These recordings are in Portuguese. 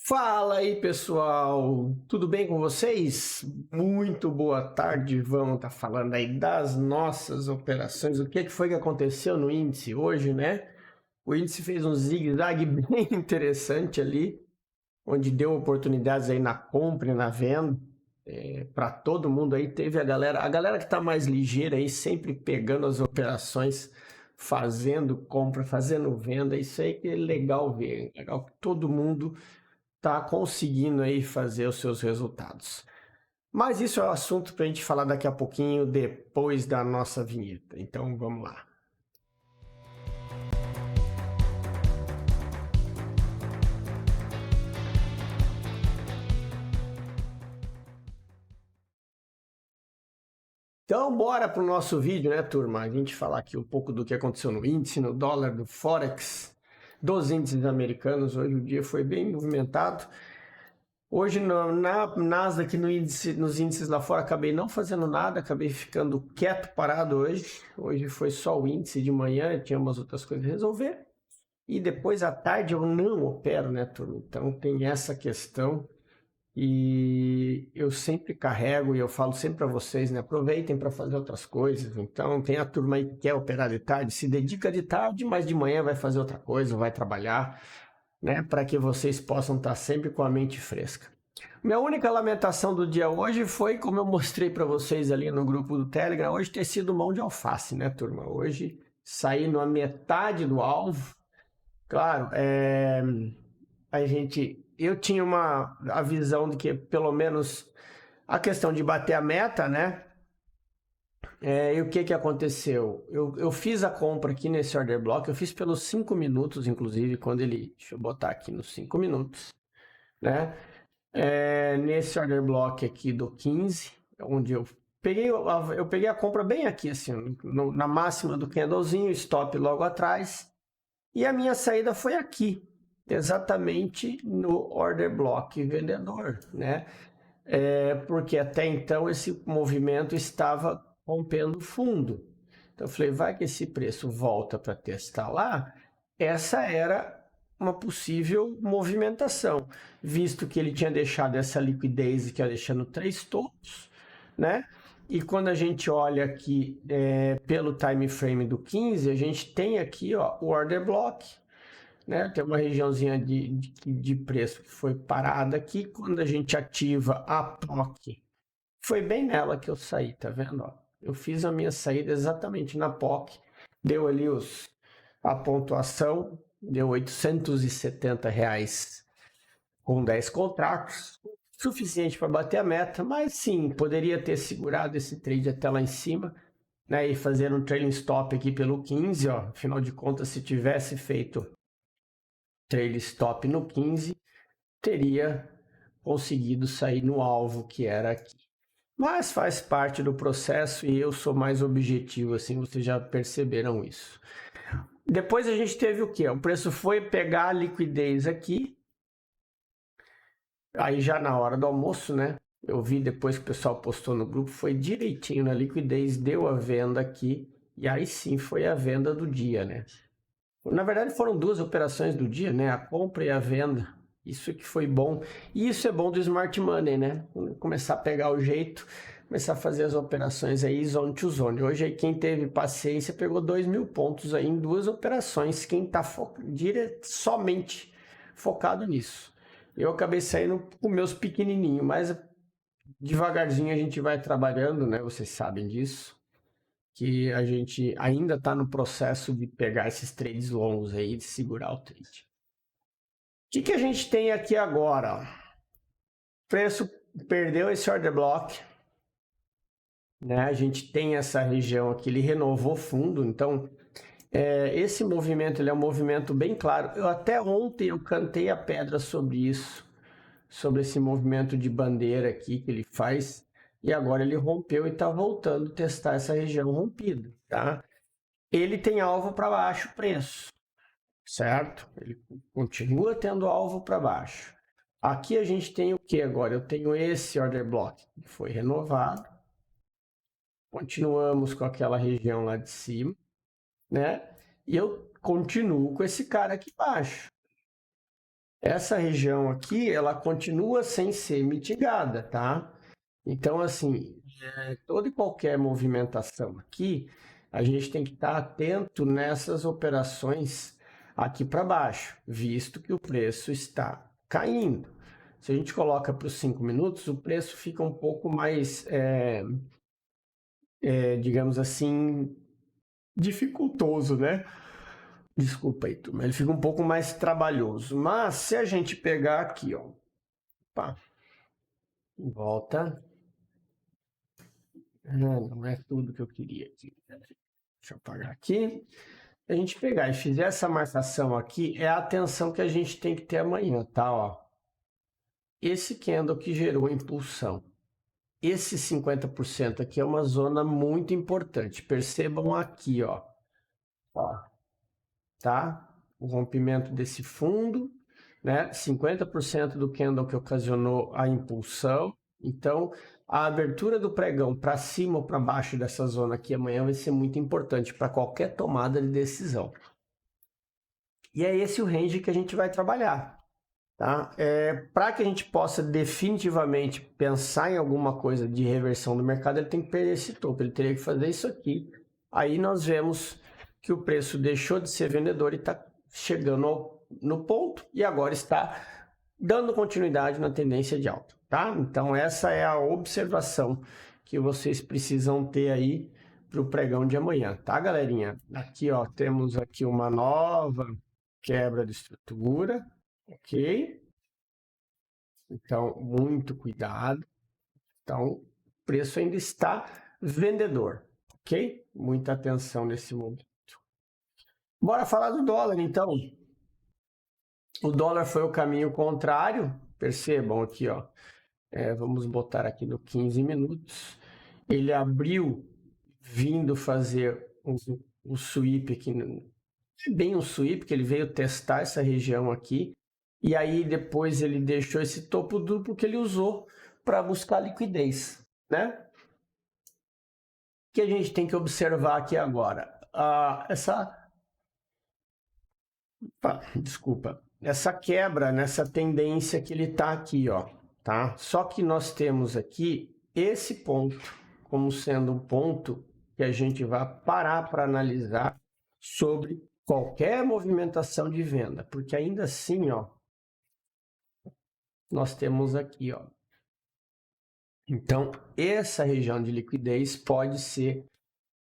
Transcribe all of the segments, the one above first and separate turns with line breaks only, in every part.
Fala aí, pessoal, tudo bem com vocês? Muito boa tarde. Vamos estar falando aí das nossas operações. O que foi que aconteceu no índice hoje, né? O índice fez um zigue-zague bem interessante ali, onde deu oportunidades aí na compra e na venda para todo mundo aí. Teve a galera que está mais ligeira aí, sempre pegando as operações, fazendo compra, fazendo venda. Isso aí que é legal ver, legal que todo mundo tá conseguindo aí fazer os seus resultados. Mas isso é um assunto para a gente falar daqui a pouquinho, depois da nossa vinheta. Então vamos lá. Então bora para o nosso vídeo, né, turma? A gente falar aqui um pouco do que aconteceu no índice, no dólar, no Forex, dos índices americanos. Hoje o dia foi bem movimentado. Hoje na Nasdaq, nos índices lá fora, acabei não fazendo nada, acabei ficando quieto, parado hoje. Hoje foi só o índice de manhã, tinha umas outras coisas a resolver. E depois à tarde eu não opero, né, turma? Então tem essa questão. E eu sempre carrego e eu falo sempre para vocês, né? Aproveitem para fazer outras coisas. Então tem a turma aí que quer operar de tarde, se dedica de tarde, mas de manhã vai fazer outra coisa, vai trabalhar, né? Para que vocês possam estar sempre com a mente fresca. Minha única lamentação do dia hoje foi, como eu mostrei para vocês ali no grupo do Telegram, hoje ter sido mão de alface, né, turma? Hoje saí na metade do alvo. Claro, eu tinha a visão de que pelo menos a questão de bater a meta, né? E o que aconteceu? Eu fiz a compra aqui nesse order block, eu fiz pelos 5 minutos, inclusive, deixa eu botar aqui nos 5 minutos, né? Nesse order block aqui do 15, onde eu peguei a compra bem aqui, assim, na máxima do candlezinho, stop logo atrás, e a minha saída foi aqui, exatamente no order block vendedor, né? Porque até então esse movimento estava rompendo fundo. Então eu falei, vai que esse preço volta para testar lá. Essa era uma possível movimentação, visto que ele tinha deixado essa liquidez que ia deixando 3 topos, né? E quando a gente olha aqui pelo time frame do 15, a gente tem aqui ó, o order block, né? Tem uma regiãozinha de preço que foi parada aqui. Quando a gente ativa a POC, foi bem nela que eu saí, tá vendo? Ó, eu fiz a minha saída exatamente na POC, deu ali a pontuação, deu R$ 870 com 10 contratos, suficiente para bater a meta, mas sim, poderia ter segurado esse trade até lá em cima, né? E fazer um trailing stop aqui pelo 15, ó. Afinal de contas, se tivesse feito trailing stop no 15, teria conseguido sair no alvo que era aqui. Mas faz parte do processo e eu sou mais objetivo, assim, vocês já perceberam isso. Depois a gente teve o quê? O preço foi pegar a liquidez aqui, aí já na hora do almoço, né? Eu vi depois que o pessoal postou no grupo, foi direitinho na liquidez, deu a venda aqui, e aí sim foi a venda do dia, né? Na verdade foram duas operações do dia, né? A compra e a venda. Isso que foi bom. E isso é bom do Smart Money, né? Começar a pegar o jeito, começar a fazer as operações aí zone to zone. Hoje aí quem teve paciência pegou 2.000 pontos aí em duas operações. Quem está somente focado nisso. Eu acabei saindo com meus pequenininhos, mas devagarzinho a gente vai trabalhando, né? Vocês sabem disso. Que a gente ainda está no processo de pegar esses trades longos aí, de segurar o trade. O que a gente tem aqui agora? O preço perdeu esse order block, né? A gente tem essa região aqui, ele renovou fundo, então esse movimento ele é um movimento bem claro. Até ontem eu cantei a pedra sobre isso, sobre esse movimento de bandeira aqui que ele faz, e agora ele rompeu e está voltando a testar essa região rompida, tá? Ele tem alvo para baixo o preço, certo? Ele continua tendo alvo para baixo. Aqui a gente tem o que agora? Eu tenho esse order block que foi renovado. Continuamos com aquela região lá de cima, né? E eu continuo com esse cara aqui embaixo. essa região aqui, ela continua sem ser mitigada, tá? Então, assim, toda e qualquer movimentação aqui, a gente tem que estar atento nessas operações aqui para baixo, visto que o preço está caindo. Se a gente coloca para os 5 minutos, o preço fica um pouco mais, digamos assim, dificultoso, né? Desculpa aí, turma. Ele fica um pouco mais trabalhoso. Mas se a gente pegar aqui, ó, pá, volta. Não é tudo que eu queria aqui. Deixa eu apagar aqui. Se a gente pegar e fizer essa marcação aqui, é a atenção que a gente tem que ter amanhã, tá? Ó, esse candle que gerou a impulsão. Esse 50% aqui é uma zona muito importante. Percebam aqui, ó. Tá? O rompimento desse fundo, né? 50% do candle que ocasionou a impulsão. Então, a abertura do pregão para cima ou para baixo dessa zona aqui amanhã vai ser muito importante para qualquer tomada de decisão. E é esse o range que a gente vai trabalhar. Tá? Para que a gente possa definitivamente pensar em alguma coisa de reversão do mercado, ele tem que perder esse topo, ele teria que fazer isso aqui. Aí nós vemos que o preço deixou de ser vendedor e está chegando no ponto e agora está dando continuidade na tendência de alta. Tá? Então essa é a observação que vocês precisam ter aí para o pregão de amanhã, tá, galerinha? Aqui, ó, temos aqui uma nova quebra de estrutura. Ok? Então, muito cuidado. Então, o preço ainda está vendedor. Ok? Muita atenção nesse momento. Bora falar do dólar, então. O dólar foi o caminho contrário. Percebam aqui, ó. Vamos botar aqui no 15 minutos. Ele abriu vindo fazer um sweep aqui. Bem um sweep, que ele veio testar essa região aqui. E aí depois ele deixou esse topo duplo que ele usou para buscar liquidez, né? O que a gente tem que observar aqui agora? Essa quebra nessa tendência que ele está aqui, ó, tá? Só que nós temos aqui esse ponto como sendo um ponto que a gente vai parar para analisar sobre qualquer movimentação de venda, porque ainda assim, ó, nós temos aqui, ó. Então, essa região de liquidez pode ser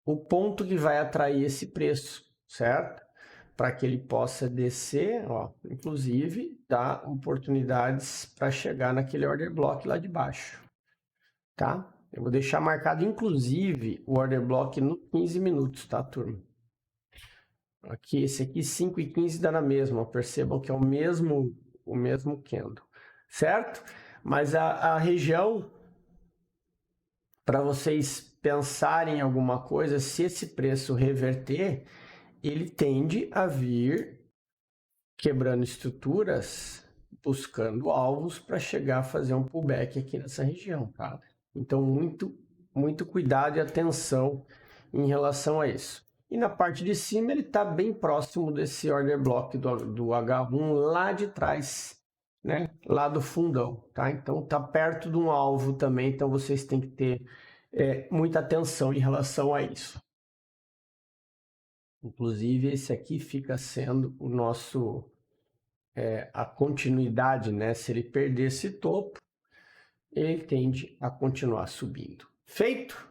o ponto que vai atrair esse preço, certo? Para que ele possa descer, ó, inclusive, dá oportunidades para chegar naquele order block lá de baixo, tá? Eu vou deixar marcado, inclusive, o order block no 15 minutos, tá, turma? Aqui, esse aqui, 5 e 15 dá na mesma, percebam que é o mesmo candle, certo? Mas a região, para vocês pensarem em alguma coisa, se esse preço reverter, ele tende a vir quebrando estruturas, buscando alvos para chegar a fazer um pullback aqui nessa região, tá? Então, muito cuidado e atenção em relação a isso. E na parte de cima, ele está bem próximo desse order block do H1 lá de trás, né? Lá do fundão, tá? Então, está perto de um alvo também, então vocês têm que ter muita atenção em relação a isso. Inclusive, esse aqui fica sendo o nosso, a continuidade, né? Se ele perder esse topo, ele tende a continuar subindo. Feito?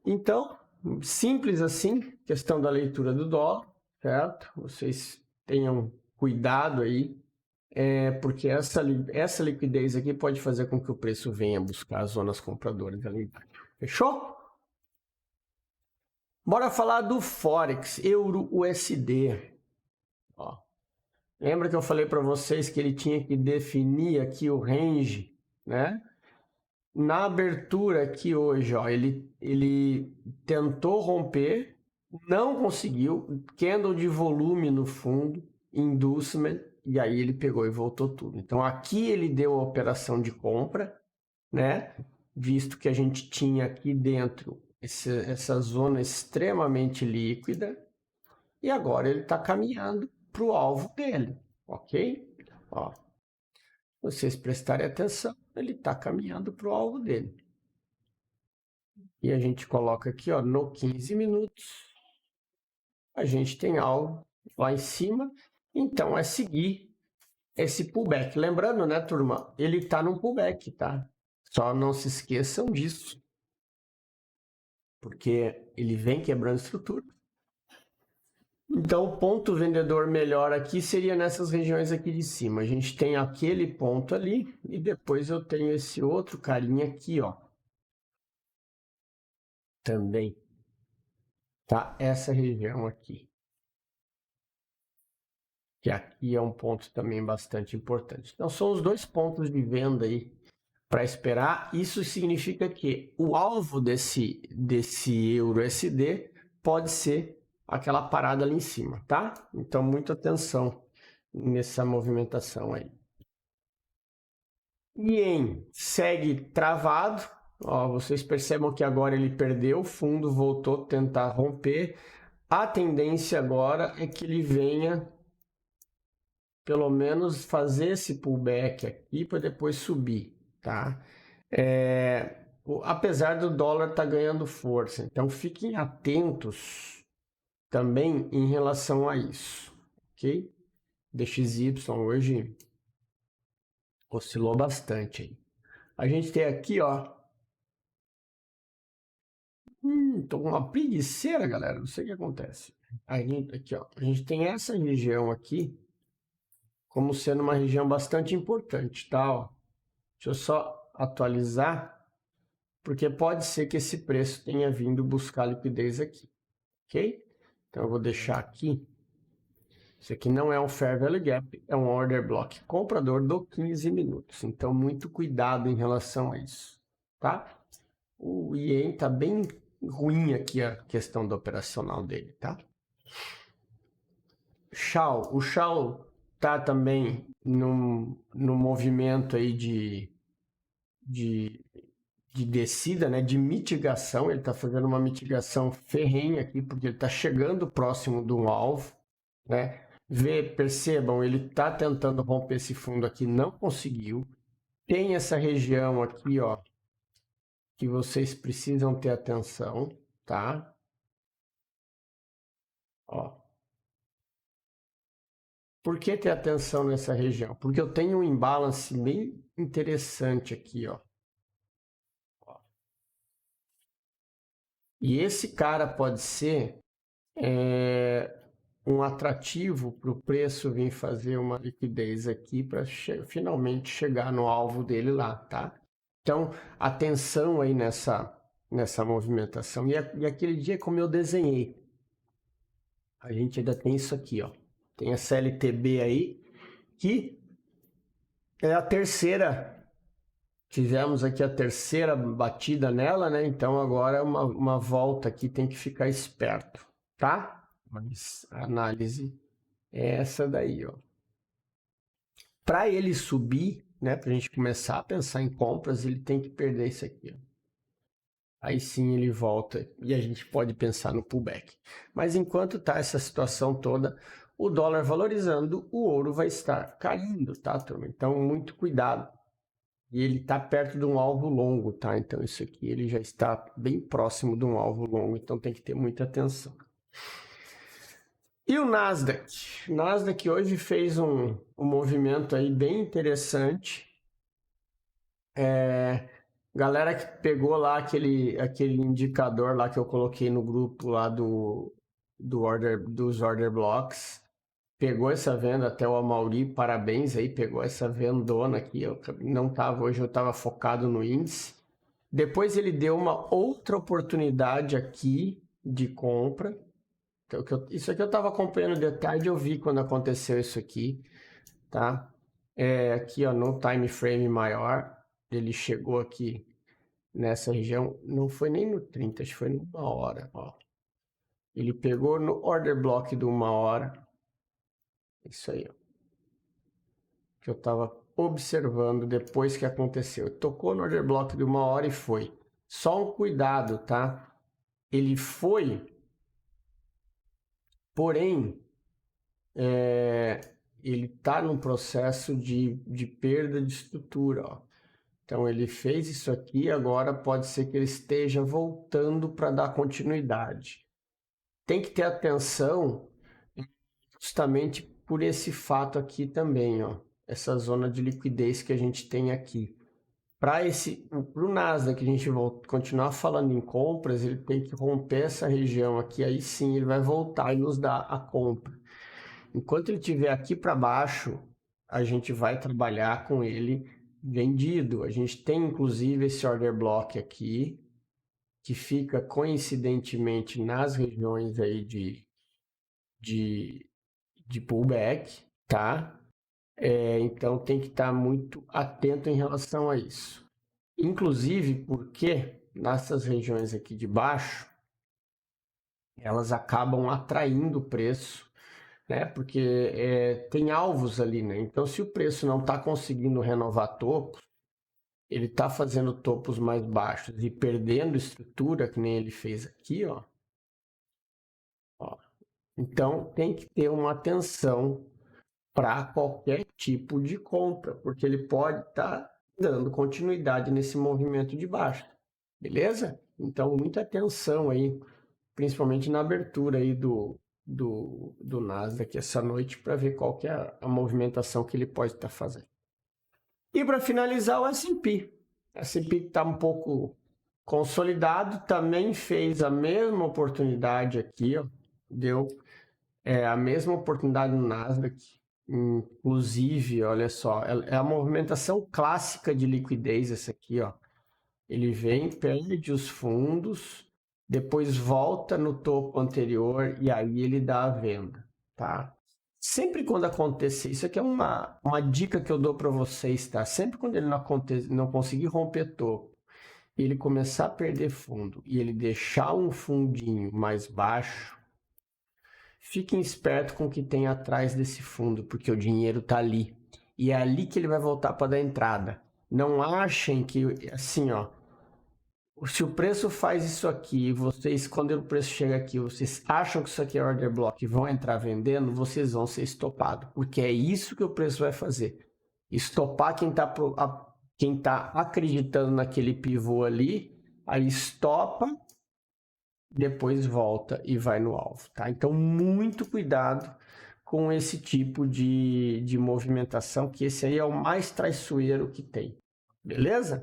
Então, simples assim, questão da leitura do dólar, certo? Vocês tenham cuidado aí, porque essa liquidez aqui pode fazer com que o preço venha buscar as zonas compradoras ali embaixo. Fechou? Bora falar do Forex, Euro-USD. Ó, lembra que eu falei para vocês que ele tinha que definir aqui o range, né? Na abertura aqui hoje, ó, ele tentou romper, não conseguiu, candle de volume no fundo, inducement, e aí ele pegou e voltou tudo. Então aqui ele deu a operação de compra, né? Visto que a gente tinha aqui dentro essa zona extremamente líquida, e agora ele está caminhando para o alvo dele, ok? Ó, vocês prestarem atenção, ele está caminhando para o alvo dele. E a gente coloca aqui, ó, no 15 minutos, a gente tem alvo lá em cima, então é seguir esse pullback. Lembrando, né, turma, ele está num pullback, tá? Só não se esqueçam disso, porque ele vem quebrando estrutura. Então, o ponto vendedor melhor aqui seria nessas regiões aqui de cima. A gente tem aquele ponto ali e depois eu tenho esse outro carinha aqui, ó. Também, tá? Essa região aqui. Que aqui é um ponto também bastante importante. Então, são os dois pontos de venda aí para esperar. Isso significa que o alvo desse EURUSD pode ser aquela parada ali em cima, tá? Então, muita atenção nessa movimentação aí. Ien segue travado. Ó, vocês percebam que agora ele perdeu, o fundo voltou a tentar romper. A tendência agora é que ele venha pelo menos fazer esse pullback aqui para depois subir, tá? Apesar do dólar estar ganhando força, então fiquem atentos também em relação a isso, ok? DXY hoje oscilou bastante aí. A gente tem aqui, ó, tô com uma preguiceira, galera, não sei o que acontece. Aqui, ó, a gente tem essa região aqui como sendo uma região bastante importante, tá? Ó, deixa eu só atualizar, porque pode ser que esse preço tenha vindo buscar liquidez aqui, ok? Então eu vou deixar aqui. Isso aqui não é um Fair Value Gap, é um Order Block comprador do 15 minutos. Então muito cuidado em relação a isso, tá? O Ien tá bem ruim aqui a questão do operacional dele, tá? O Shao tá também num movimento aí de descida, né, de mitigação. Ele está fazendo uma mitigação ferrenha aqui, porque ele está chegando próximo de um alvo, né? Percebam, ele está tentando romper esse fundo aqui, não conseguiu. Tem essa região aqui, ó, que vocês precisam ter atenção, tá? Ó. Por que ter atenção nessa região? Porque eu tenho um imbalance bem interessante aqui, ó. E esse cara pode ser um atrativo para o preço vir fazer uma liquidez aqui para finalmente chegar no alvo dele lá, tá? Então, atenção aí nessa movimentação. E aquele dia, como eu desenhei, a gente ainda tem isso aqui, ó. Tem essa LTB aí, que é a terceira. Tivemos aqui a terceira batida nela, né? Então agora uma volta aqui, tem que ficar esperto, tá? Mas a análise é essa daí, ó. Para ele subir, né? Para a gente começar a pensar em compras, ele tem que perder isso aqui, ó. Aí sim ele volta e a gente pode pensar no pullback. Mas enquanto tá essa situação toda, o dólar valorizando, o ouro vai estar caindo, tá, turma? Então muito cuidado. E ele está perto de um alvo longo, tá? Então isso aqui ele já está bem próximo de um alvo longo, então tem que ter muita atenção. E o Nasdaq? O Nasdaq hoje fez um movimento aí bem interessante. Galera que pegou lá aquele indicador lá que eu coloquei no grupo lá dos order blocks, pegou essa venda, até o Amauri, parabéns aí, pegou essa vendona aqui. Eu não estava hoje, eu estava focado no índice. Depois ele deu uma outra oportunidade aqui de compra. Então, isso aqui eu estava acompanhando de tarde, eu vi quando aconteceu isso aqui, tá? Aqui, ó, no time frame maior, ele chegou aqui nessa região, não foi nem no 30, acho que foi numa hora, ó. Ele pegou no order block de uma hora. Isso aí, ó. Que eu estava observando depois que aconteceu. Tocou no order block de uma hora e foi. Só um cuidado, tá? Ele foi, porém, ele está num processo de perda de estrutura, ó. Então ele fez isso aqui, agora pode ser que ele esteja voltando para dar continuidade. Tem que ter atenção justamente por esse fato aqui também, ó, essa zona de liquidez que a gente tem aqui. Para o Nasdaq, que a gente continuar falando em compras, ele tem que romper essa região aqui, aí sim ele vai voltar e nos dar a compra. Enquanto ele estiver aqui para baixo, a gente vai trabalhar com ele vendido. A gente tem inclusive esse order block aqui, que fica coincidentemente nas regiões aí de pullback, tá? Então tem que estar muito atento em relação a isso. Inclusive porque nessas regiões aqui de baixo, elas acabam atraindo o preço, né? Porque tem alvos ali, né? Então se o preço não está conseguindo renovar topos, ele está fazendo topos mais baixos e perdendo estrutura, que nem ele fez aqui, ó. Então tem que ter uma atenção para qualquer tipo de compra, porque ele pode estar dando continuidade nesse movimento de baixa, beleza? Então muita atenção aí, principalmente na abertura aí do Nasdaq essa noite, para ver qual que é a movimentação que ele pode estar fazendo. E para finalizar, o S&P. O S&P está um pouco consolidado, também fez a mesma oportunidade aqui, ó, deu a mesma oportunidade no Nasdaq. Inclusive, olha só, é a movimentação clássica de liquidez essa aqui, ó. Ele vem, perde os fundos, depois volta no topo anterior e aí ele dá a venda, tá? Sempre quando acontecer, isso aqui é uma dica que eu dou para vocês, tá? Sempre quando ele não conseguir romper topo, ele começar a perder fundo e ele deixar um fundinho mais baixo, fiquem espertos com o que tem atrás desse fundo, porque o dinheiro está ali. E é ali que ele vai voltar para dar entrada. Não achem que, assim, ó, se o preço faz isso aqui, vocês, quando o preço chega aqui, vocês acham que isso aqui é order block e vão entrar vendendo, vocês vão ser estopados. Porque é isso que o preço vai fazer. Estopar quem tá acreditando naquele pivô ali, aí estopa, depois volta e vai no alvo, tá? Então, muito cuidado com esse tipo de movimentação, que esse aí é o mais traiçoeiro que tem, beleza?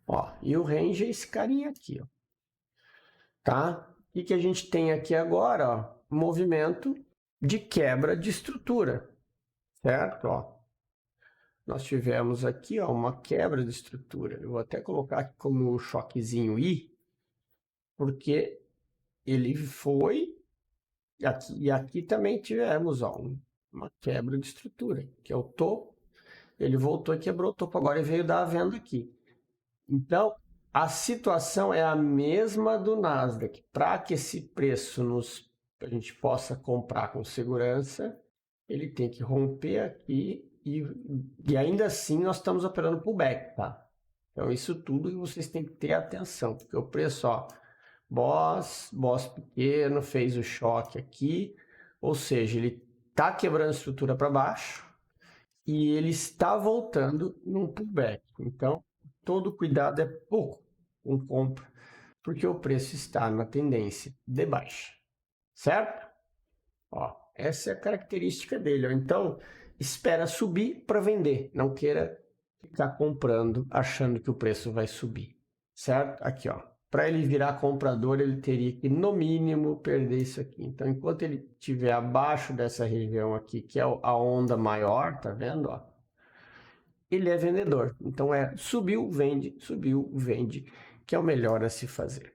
Ó, e o range é esse carinha aqui, ó, tá? E que a gente tem aqui agora, ó, movimento de quebra de estrutura, certo? Ó, nós tivemos aqui, ó, uma quebra de estrutura. Eu vou até colocar aqui como choquezinho I, porque ele foi, e aqui também tivemos, ó, uma quebra de estrutura, que é o topo, ele voltou e quebrou o topo, agora ele veio dar a venda aqui. Então, a situação é a mesma do Nasdaq. Para que esse preço a gente possa comprar com segurança, ele tem que romper aqui e ainda assim nós estamos operando pullback, tá? Então, isso tudo vocês têm que ter atenção, porque o preço, ó, boss pequeno, fez o choque aqui, ou seja, ele está quebrando a estrutura para baixo e ele está voltando num pullback. Então, todo cuidado é pouco com compra, porque o preço está na tendência de baixa, certo? Ó, essa é a característica dele. Ó. Então, espera subir para vender, não queira ficar comprando achando que o preço vai subir, certo? Aqui, ó. Para ele virar comprador, ele teria que, no mínimo, perder isso aqui. Então, enquanto ele estiver abaixo dessa região aqui, que é a onda maior, tá vendo? Ó? Ele é vendedor. Então, subiu, vende, que é o melhor a se fazer.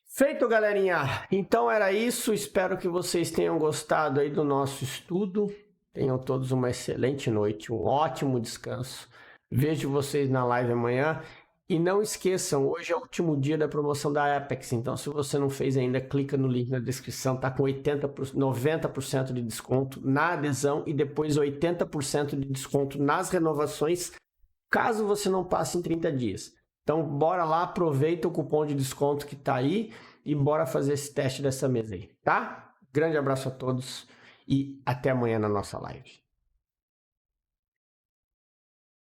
Feito, galerinha! Então, era isso. Espero que vocês tenham gostado aí do nosso estudo. Tenham todos uma excelente noite, um ótimo descanso. Vejo vocês na live amanhã. E não esqueçam, hoje é o último dia da promoção da Apex, então se você não fez ainda, clica no link na descrição, tá com 90% de desconto na adesão e depois 80% de desconto nas renovações, caso você não passe em 30 dias. Então bora lá, aproveita o cupom de desconto que tá aí e bora fazer esse teste dessa mesa aí, tá? Grande abraço a todos e até amanhã na nossa live.